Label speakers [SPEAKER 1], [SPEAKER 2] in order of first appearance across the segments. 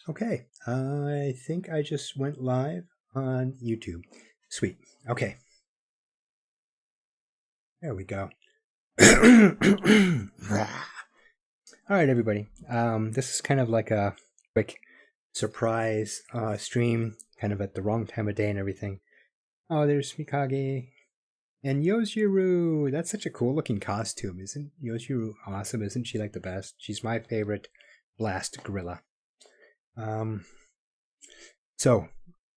[SPEAKER 1] Okay, I think I just went live on YouTube. Sweet. Okay, there we go. All right, everybody. This is kind of like a quick surprise stream, kind of at the wrong time of day and everything. Oh, there's Mikage and Yoshiro. That's such a cool looking costume, isn't Yoshiro awesome? Isn't she like the best? She's my favorite blast gorilla. So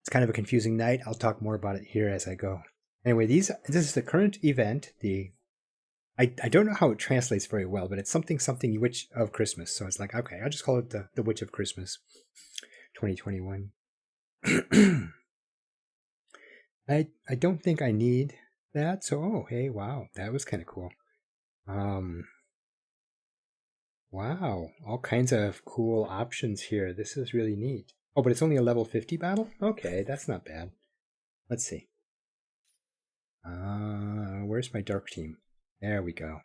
[SPEAKER 1] it's kind of a confusing night. I'll talk more about it here as I go. Anyway, this is the current event. I don't know how it translates very well, but it's something Witch of Christmas. So it's like, okay, I'll just call it the Witch of Christmas 2021. I don't think I need that. So oh hey, wow, that was kind of cool. Wow, all kinds of cool options here. This is really neat. Oh, but it's only a level 50 battle? Okay, that's not bad. Let's see. Where's my dark team? There we go.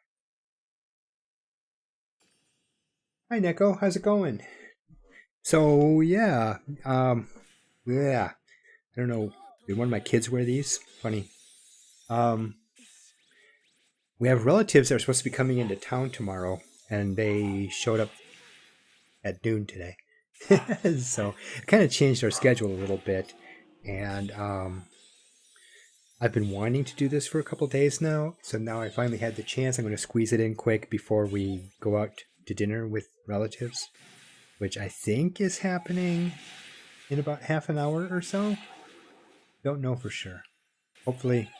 [SPEAKER 1] Hi, Neko. How's it going? So, yeah. Yeah. I don't know. Did one of my kids wear these? Funny. We have relatives that are supposed to be coming into town tomorrow, and they showed up at noon today. So, it kind of changed our schedule a little bit. And, I've been wanting to do this for a couple days now, so now I finally had the chance. I'm going to squeeze it in quick before we go out to dinner with relatives, which I think is happening in about half an hour or so. Don't know for sure. Hopefully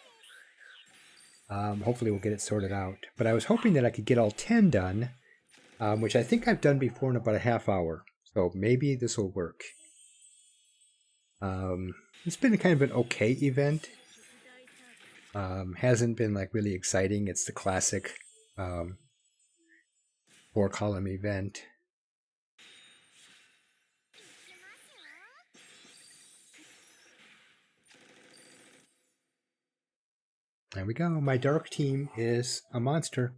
[SPEAKER 1] we'll get it sorted out. But I was hoping that I could get all 10 done, which I think I've done before in about a half hour. So maybe this will work. It's been kind of an okay event. Hasn't been like really exciting. It's the classic 4-column event. There we go. My dark team is a monster.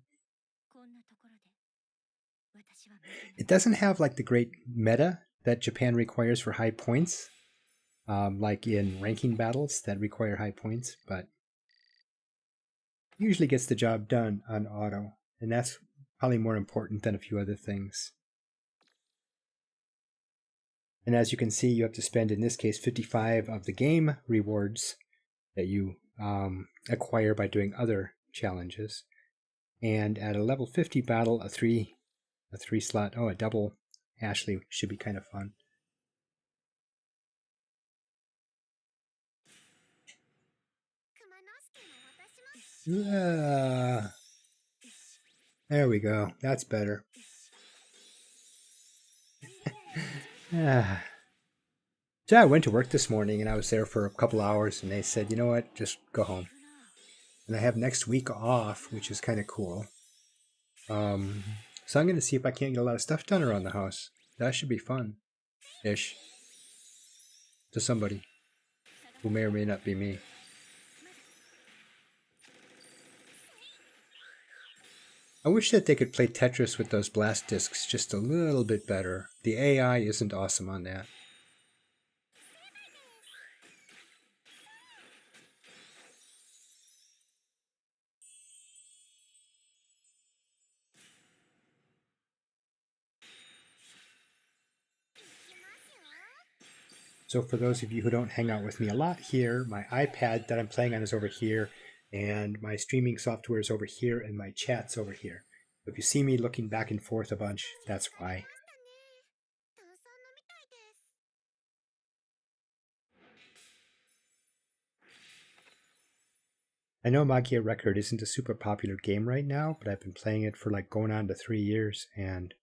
[SPEAKER 1] It doesn't have like the great meta that Japan requires for high points, like in ranking battles that require high points, but usually gets the job done on auto, and that's probably more important than a few other things. And as you can see, you have to spend, in this case, 55 of the game rewards that you acquire by doing other challenges. And at a level 50 battle, a three slot, a double Ashley should be kind of fun. There we go. That's better. So I went to work this morning and I was there for a couple hours and they said, you know what, just go home. And I have next week off, which is kind of cool. So I'm going to see if I can't get a lot of stuff done around the house. That should be fun-ish. To somebody who may or may not be me. I wish that they could play Tetris with those blast discs just a little bit better. The AI isn't awesome on that. So for those of you who don't hang out with me a lot here, my iPad that I'm playing on is over here, and my streaming software is over here, and my chat's over here. If you see me looking back and forth a bunch, that's why. I know Magia Record isn't a super popular game right now, but I've been playing it for like going on to 3 years, and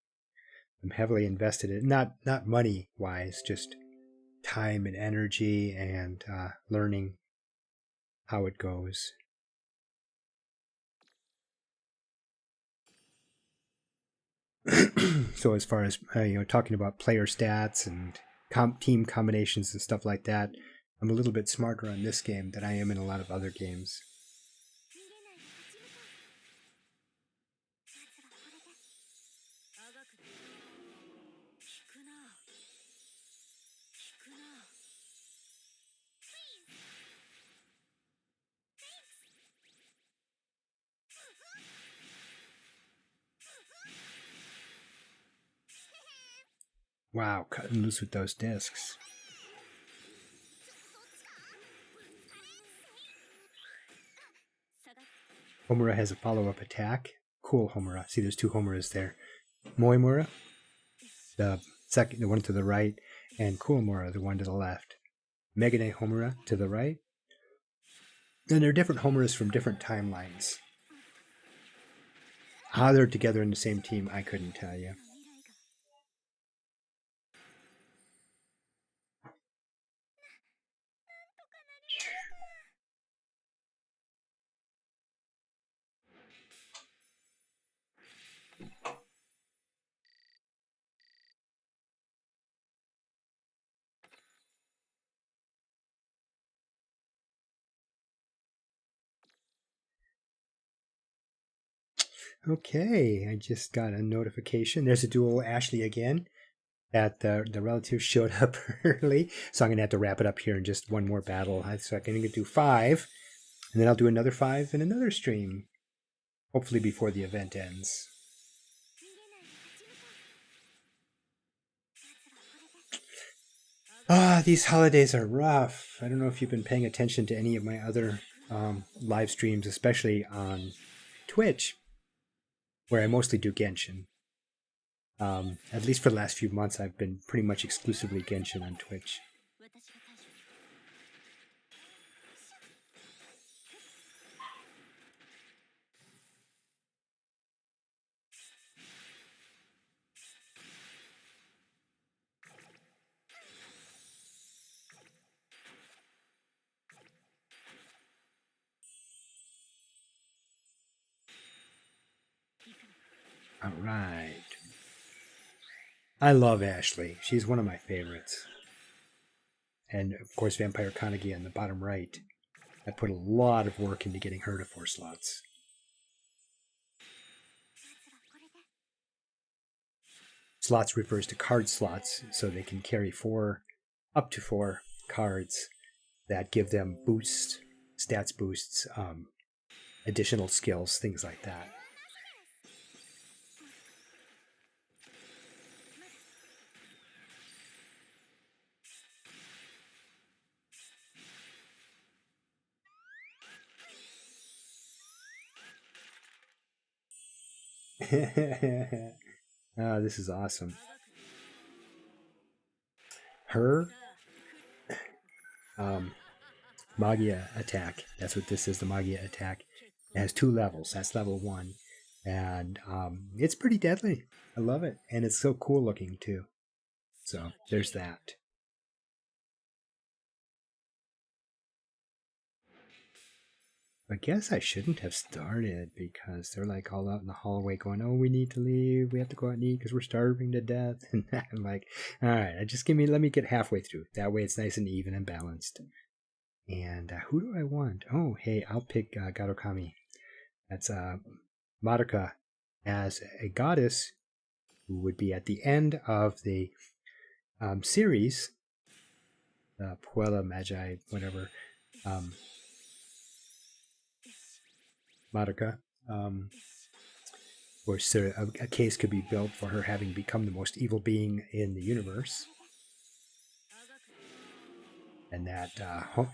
[SPEAKER 1] I'm heavily invested in it. Not money-wise, just time and energy and learning how it goes. So as far as talking about player stats and team combinations and stuff like that, I'm a little bit smarter on this game than I am in a lot of other games. Wow, cutting loose with those discs. Homura has a follow-up attack. Cool Homura. See, there's two Homuras there. Moimura, the second, the one to the right, and Cool Homura, the one to the left. Megane Homura to the right. And they're different Homuras from different timelines. How they're together in the same team, I couldn't tell you. Okay, I just got a notification. There's a duel Ashley again. That the relative showed up early, so I'm gonna have to wrap it up here in just one more battle. So I'm gonna do 5, and then I'll do another 5 in another stream, hopefully before the event ends. These holidays are rough. I don't know if you've been paying attention to any of my other live streams, especially on Twitch, where I mostly do Genshin. At least for the last few months, I've been pretty much exclusively Genshin on Twitch. All right. I love Ashley. She's one of my favorites. And of course, Vampire Kanagi on the bottom right. I put a lot of work into getting her to 4 slots. Slots refers to card slots, so they can carry up to 4 cards that give them boosts, stats boosts, additional skills, things like that. Oh, this is awesome. Her Magia attack. That's what this is, the Magia attack. It has 2 levels. That's level 1. And it's pretty deadly. I love it. And it's so cool looking, too. So there's that. I guess I shouldn't have started because they're like all out in the hallway going, oh, we need to leave. We have to go out and eat because we're starving to death. And I'm like, all right, let me get halfway through. That way it's nice and even and balanced. And who do I want? Oh, hey, I'll pick Garokami. That's Madoka as a goddess who would be at the end of the series, Puella Magi, whatever. Madoka, where a case could be built for her having become the most evil being in the universe. And that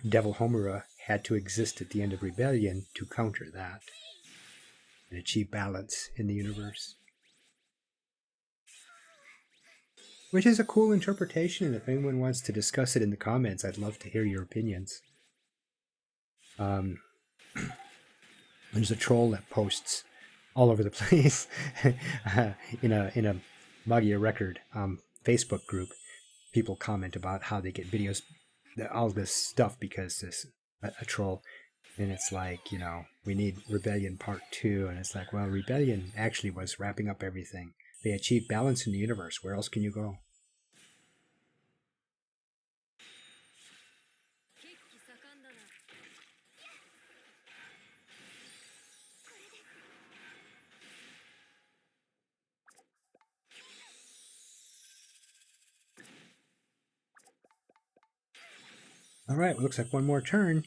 [SPEAKER 1] Devil Homura had to exist at the end of Rebellion to counter that and achieve balance in the universe. Which is a cool interpretation, and if anyone wants to discuss it in the comments, I'd love to hear your opinions. There's a troll that posts all over the place in a Magia Record Facebook group. People comment about how they get videos, all this stuff because this a troll, and it's like, we need Rebellion Part 2, and it's like, well, Rebellion actually was wrapping up everything. They achieved balance in the universe. Where else can you go? All right, well, looks like one more turn.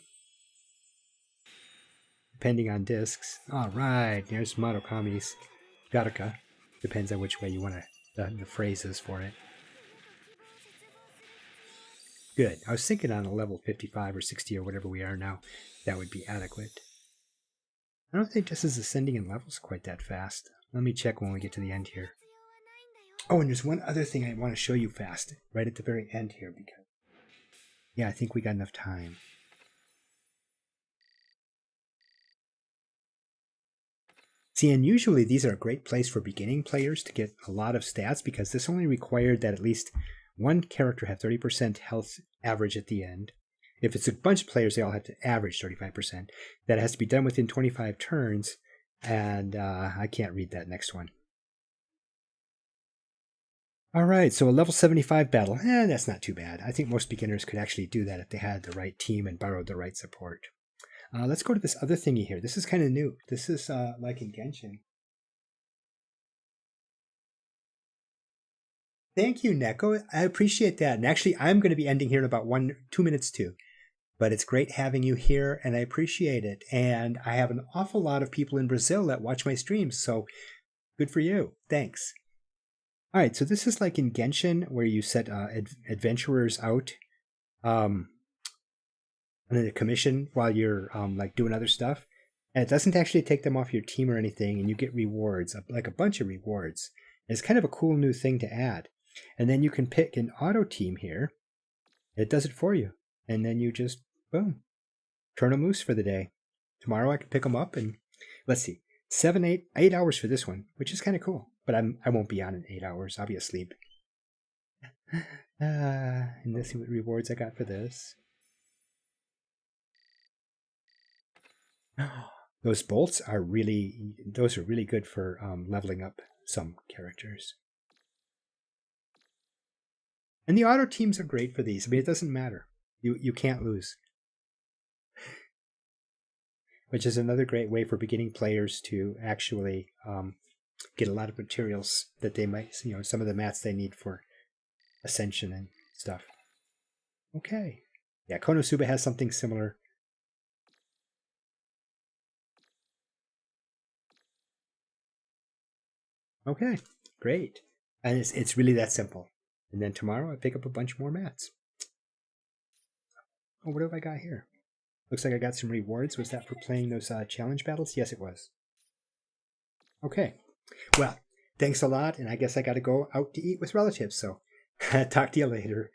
[SPEAKER 1] Depending on discs. All right, there's Madokami's Garuka. Depends on which way you want the phrases for it. Good. I was thinking on a level 55 or 60 or whatever we are now, that would be adequate. I don't think this is ascending in levels quite that fast. Let me check when we get to the end here. Oh, and there's one other thing I want to show you fast, right at the very end here, because yeah, I think we got enough time. See, and usually these are a great place for beginning players to get a lot of stats, because this only required that at least one character have 30% health average at the end. If it's a bunch of players, they all have to average 35%. That has to be done within 25 turns, and I can't read that next one. All right, so a level 75 battle. That's not too bad. I think most beginners could actually do that if they had the right team and borrowed the right support. Let's go to this other thingy here. This is kind of new. This is like in Genshin. Thank you, Neko. I appreciate that. And actually, I'm going to be ending here in about 2 minutes too. But it's great having you here, and I appreciate it. And I have an awful lot of people in Brazil that watch my streams, so good for you. Thanks. All right, so this is like in Genshin, where you set adventurers out on a commission while you're like doing other stuff, and it doesn't actually take them off your team or anything, and you get rewards, like a bunch of rewards. And it's kind of a cool new thing to add. And then you can pick an auto team here. It does it for you, and then you just boom, turn them loose for the day. Tomorrow I can pick them up, and let's see, 8 hours for this one, which is kind of cool. But I won't be on in 8 hours. I'll be asleep. And let's see what rewards I got for this. Those bolts are really good for leveling up some characters. And the auto teams are great for these. I mean, it doesn't matter. You can't lose. Which is another great way for beginning players to actually get a lot of materials that they might, some of the mats they need for ascension and stuff. Okay. Yeah, Konosuba has something similar. Okay, great. And it's really that simple. And then tomorrow I pick up a bunch more mats. Oh, what have I got here? Looks like I got some rewards. Was that for playing those challenge battles? Yes, it was. Okay. Well, thanks a lot. And I guess I got to go out to eat with relatives. So talk to you later.